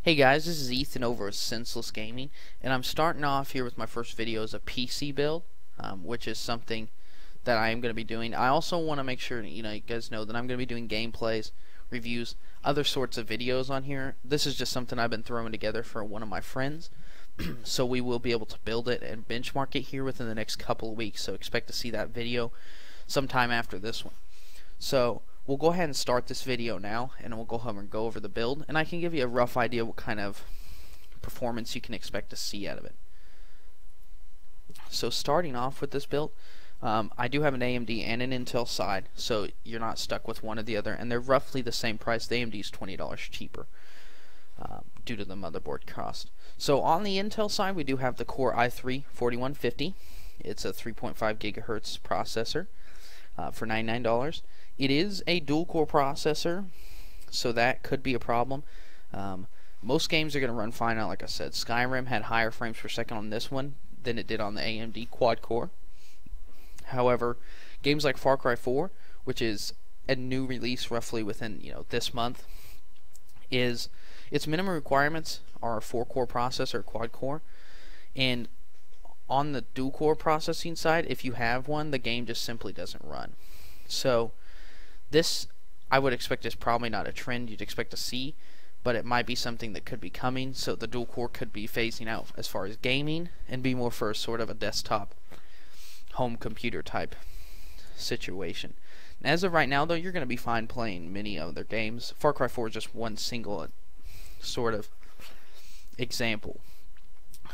Hey guys, this is Ethan over at Senseless Gaming, and I'm starting off here with my first video as a PC build, which is something that I am going to be doing. I also want to make sure you guys know that I'm going to be doing gameplays, reviews, other sorts of videos on here. This is just something I've been throwing together for one of my friends, so we will be able to build it and benchmark it here within the next couple of weeks. So expect to see that video sometime after this one. So we'll go ahead and start this video now, and we'll go ahead and go over the build, and I can give you a rough idea what kind of performance you can expect to see out of it. So starting off with this build, I do have an AMD and an Intel side, so you're not stuck with one or the other, and they're roughly the same price. The AMD is $20 cheaper due to the motherboard cost. So on the Intel side, we do have the Core i3-4150. It's a 3.5 gigahertz processor for $99. It is a dual-core processor, so that could be a problem. Most games are going to run fine out, like I said. Skyrim had higher frames per second on this one than it did on the AMD quad-core. However, games like Far Cry 4, which is a new release roughly within this month, its minimum requirements are a 4-core processor, quad-core, and on the dual-core processing side, if you have one, the game just simply doesn't run. So this, I would expect, is probably not a trend you'd expect to see, but it might be something that could be coming. So the dual core could be phasing out as far as gaming and be more for sort of a desktop home computer type situation. And as of right now, though, you're going to be fine playing many other games. Far Cry 4 is just one single sort of example.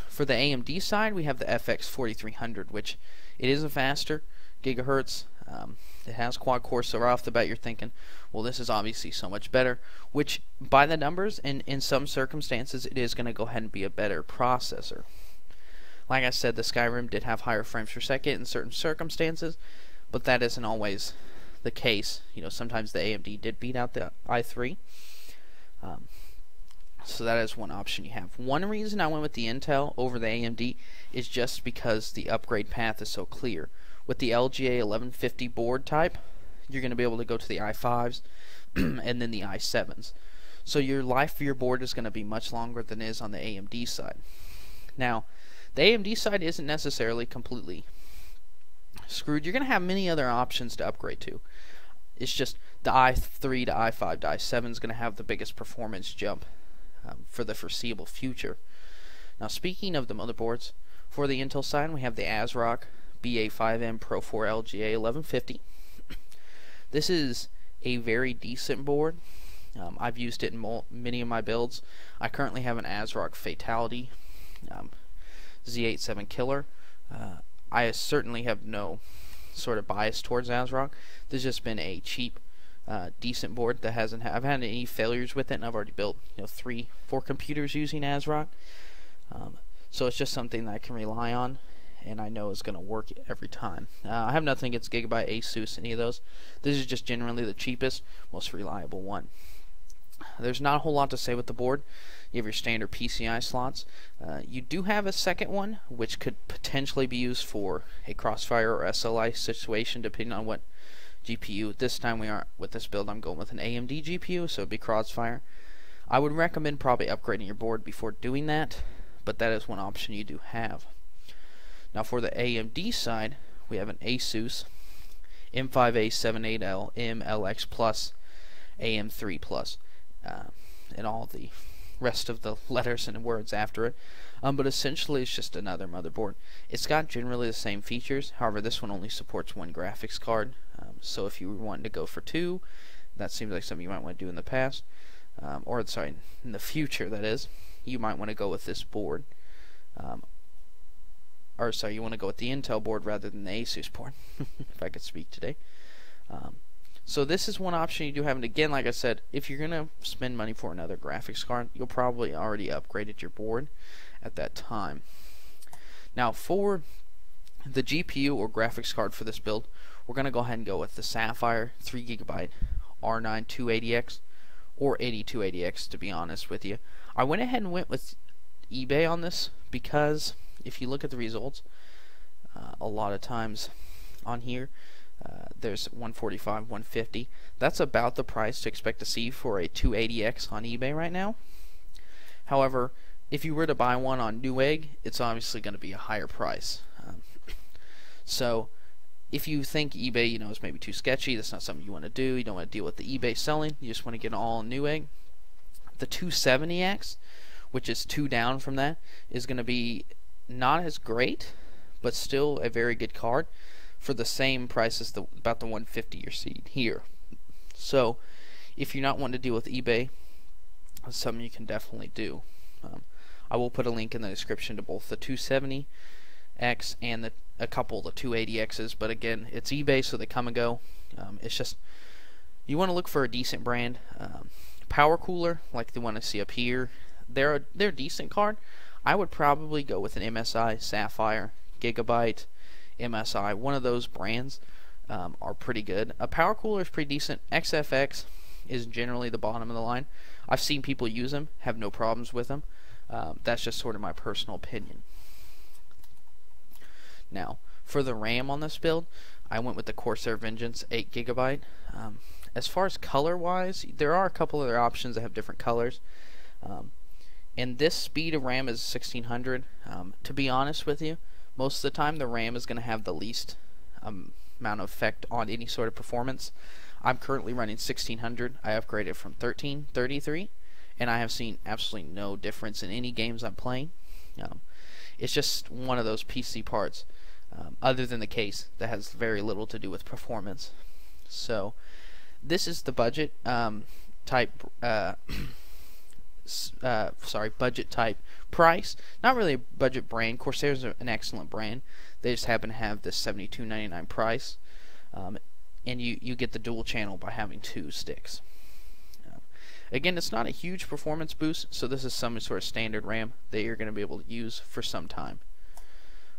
For the AMD side, we have the FX 4300, which it is a faster gigahertz. It has quad core, so right off the bat you're thinking, well, this is obviously so much better, which by the numbers and in some circumstances it is going to go ahead and be a better processor. Like I said, the Skyrim did have higher frames per second in certain circumstances, but that isn't always the case. Sometimes the AMD did beat out the i3. So that is one option you have. One reason I went with the Intel over the AMD is just because the upgrade path is so clear. With the LGA 1150 board type, you're going to be able to go to the i5s and then the i7s. So your life for your board is going to be much longer than it is on the AMD side. Now, the AMD side isn't necessarily completely screwed. You're going to have many other options to upgrade to. It's just the i3 to i5 to i7 is going to have the biggest performance jump for the foreseeable future. Now, speaking of the motherboards, for the Intel side, we have the ASRock BA5M Pro 4 LGA 1150. This is a very decent board. I've used it in many of my builds. I currently have an ASRock Fatality Z87 Killer. I certainly have no sort of bias towards ASRock. This has just been a cheap, decent board that hasn't I've had any failures with it, and I've already built 3-4 computers using ASRock. So it's just something that I can rely on, and I know is going to work every time. I have nothing against Gigabyte, Asus, any of those. This is just generally the cheapest, most reliable one. There's not a whole lot to say with the board. You have your standard PCI slots. You do have a second one, which could potentially be used for a Crossfire or SLI situation, depending on what GPU. This time we aren't with this build. I'm going with an AMD GPU, so it'd be Crossfire. I would recommend probably upgrading your board before doing that, but that is one option you do have. Now for the AMD side, we have an Asus M5A78L MLX Plus AM3 Plus, and all the rest of the letters and words after it. But essentially it's just another motherboard. It's got generally the same features. However, this one only supports one graphics card. So if you were wanting to go for two, that seems like something you might want to do in the past, or sorry, in the future, that is. You might want to go with this board. Or sorry, you want to go with the Intel board rather than the Asus board, if I could speak today. So this is one option you do have, and again, like I said, if you're going to spend money for another graphics card, you'll probably already upgraded your board at that time. Now for the GPU or graphics card for this build, we're going to go ahead and go with the Sapphire 3GB R9 280X or 8280X, to be honest with you. I went ahead and went with eBay on this because if you look at the results, a lot of times on here there's 145, 150. That's about the price to expect to see for a 280X on eBay right now. However, if you were to buy one on Newegg, it's obviously going to be a higher price. So if you think eBay, is maybe too sketchy, that's not something you want to do, you don't want to deal with the eBay selling, you just want to get all on Newegg, the 270X, which is 2 down from that, is going to be not as great, but still a very good card for the same price as about the 150 you're seeing here. So if you're not wanting to deal with eBay, that's something you can definitely do. I will put a link in the description to both the 270X and a couple of the 280Xs, but again, it's eBay, so they come and go. It's just, you want to look for a decent brand. Power Cooler, like the one I see up here, they're a decent card. I would probably go with an MSI, Sapphire, Gigabyte, MSI. One of those brands are pretty good. A Power Cooler is pretty decent. XFX is generally the bottom of the line. I've seen people use them, have no problems with them. That's just sort of my personal opinion. Now, for the RAM on this build, I went with the Corsair Vengeance 8GB. As far as color-wise, there are a couple other options that have different colors. And this speed of RAM is 1600. To be honest with you, most of the time the RAM is going to have the least amount of effect on any sort of performance. I'm currently running 1600. I upgraded from 1333, and I have seen absolutely no difference in any games I'm playing. It's just one of those PC parts, other than the case, that has very little to do with performance. So this is the budget type budget type price. Not really a budget brand. Corsair's an excellent brand. They just happen to have this $72.99 price, and you get the dual channel by having 2 sticks. Again, it's not a huge performance boost, so this is some sort of standard RAM that you're going to be able to use for some time.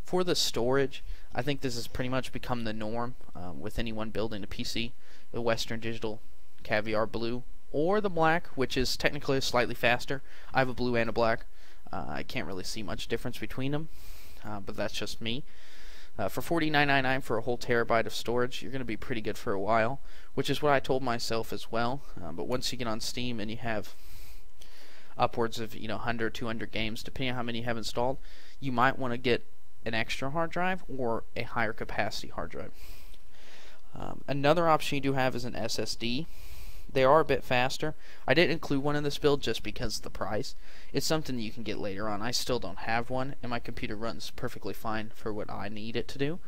For the storage, I think this has pretty much become the norm with anyone building a PC. The Western Digital Caviar Blue or the black, which is technically slightly faster. I have a blue and a black. I can't really see much difference between them, but that's just me. For $49.99 for a whole terabyte of storage, you're going to be pretty good for a while, which is what I told myself as well. But once you get on Steam and you have upwards of 100, 200 games, depending on how many you have installed, you might want to get an extra hard drive or a higher capacity hard drive. Another option you do have is an SSD. They are a bit faster. I didn't include one in this build just because of the price. It's something that you can get later on. I still don't have one, and my computer runs perfectly fine for what I need it to do.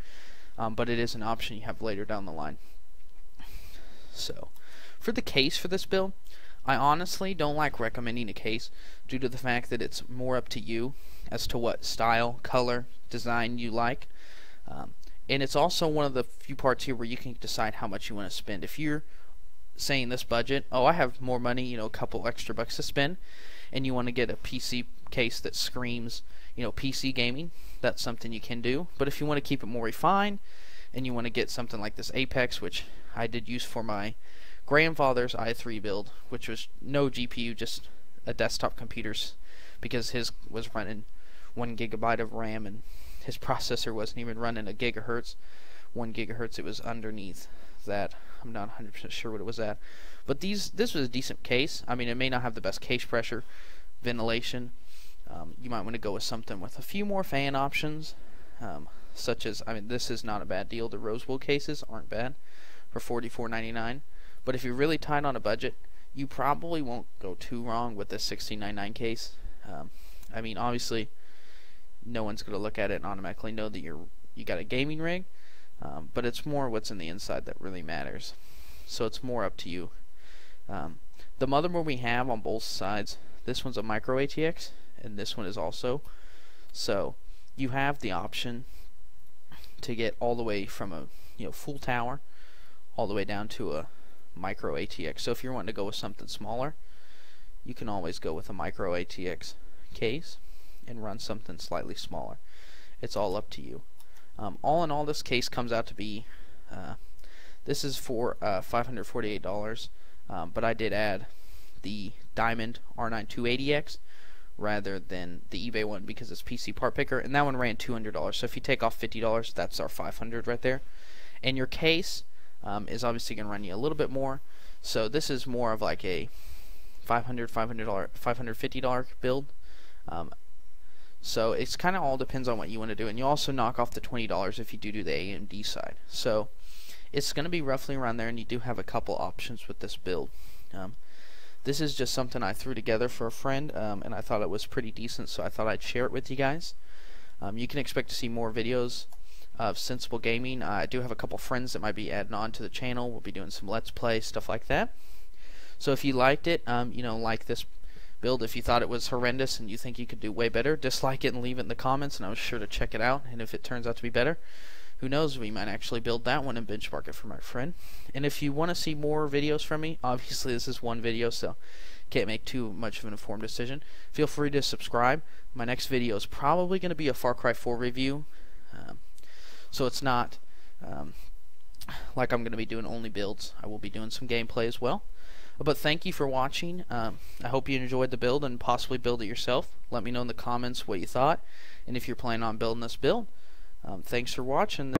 But it is an option you have later down the line. So, for the case for this build, I honestly don't like recommending a case due to the fact that it's more up to you as to what style, color, design you like. And it's also one of the few parts here where you can decide how much you want to spend. If you're saying this budget, oh, I have more money, a couple extra bucks to spend, and you want to get a PC case that screams, PC gaming, that's something you can do. But if you want to keep it more refined, and you want to get something like this Apex, which I did use for my grandfather's i3 build, which was no GPU, just a desktop computer's, because his was running 1 GB of RAM, and his processor wasn't even running a gigahertz. 1 gigahertz, it was underneath that. I'm not 100% sure what it was at, but this was a decent case. I mean, it may not have the best case pressure, ventilation. You might want to go with something with a few more fan options, such as, this is not a bad deal. The Rosewood cases aren't bad for $44.99, but if you're really tight on a budget, you probably won't go too wrong with this $16.99 case. Obviously, no one's going to look at it and automatically know that you got a gaming rig. But it's more what's in the inside that really matters. So it's more up to you. The motherboard we have on both sides, this one's a micro ATX, and this one is also. So you have the option to get all the way from a full tower all the way down to a micro ATX. So if you're wanting to go with something smaller, you can always go with a micro ATX case and run something slightly smaller. It's all up to you. All in all, this case comes out to be, this is for $548, but I did add the Diamond R9 280X rather than the eBay one because it's PC part picker, and that one ran $200. So if you take off $50, that's our $500 right there. And your case is obviously going to run you a little bit more, so this is more of like a $550 build. So it's kind of all depends on what you want to do, and you also knock off the $20 if you do the AMD side. So it's going to be roughly around there, and you do have a couple options with this build. This is just something I threw together for a friend, and I thought it was pretty decent, so I thought I'd share it with you guys. You can expect to see more videos of Sensible Gaming. I do have a couple friends that might be adding on to the channel. We'll be doing some Let's Play, stuff like that. So if you liked it, like this build, if you thought it was horrendous and you think you could do way better, dislike it and leave it in the comments, and I was sure to check it out. And if it turns out to be better, who knows, we might actually build that one and benchmark it for my friend. And if you want to see more videos from me, obviously this is one video, so can't make too much of an informed decision. Feel free to subscribe. My next video is probably going to be a Far Cry 4 review, so it's not like I'm going to be doing only builds. I will be doing some gameplay as well. But thank you for watching. I hope you enjoyed the build and possibly build it yourself. Let me know in the comments what you thought, and if you're planning on building this build. Thanks for watching.